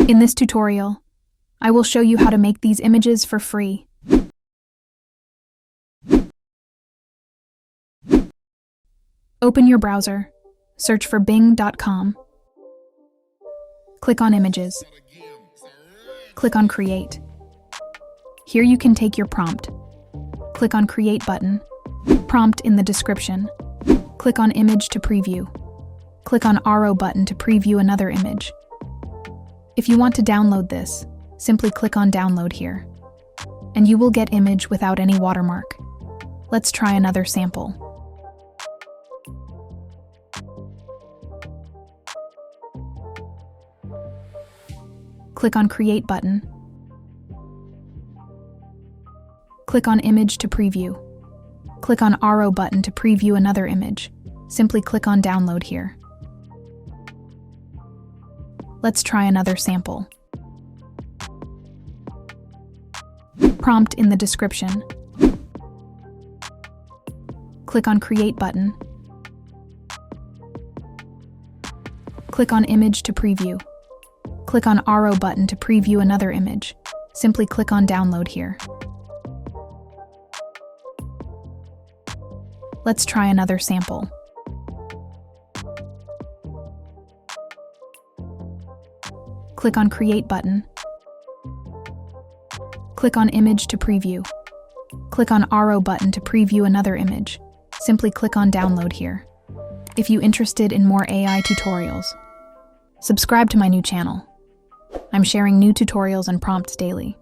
In this tutorial, I will show you how to make these images for free. Open your browser, search for bing.com. Click on Images. Click on Create. Here you can take your prompt. Click on Create button. Prompt in the description. Click on Image to preview. Click on Arrow button to preview another image. If you want to download this, simply click on Download here, and you will get image without any watermark. Let's try another sample. Click on Create button. Click on Image to preview. Click on Arrow button to preview another image. Simply click on Download here. Let's try another sample. Prompt in the description. Click on Create button. Click on Image to preview. Click on Arrow button to preview another image. Simply click on Download here. Let's try another sample. Click on Create button. Click on Image to preview. Click on Arrow button to preview another image. Simply click on Download here. If you're interested in more AI tutorials, subscribe to my new channel. I'm sharing new tutorials and prompts daily.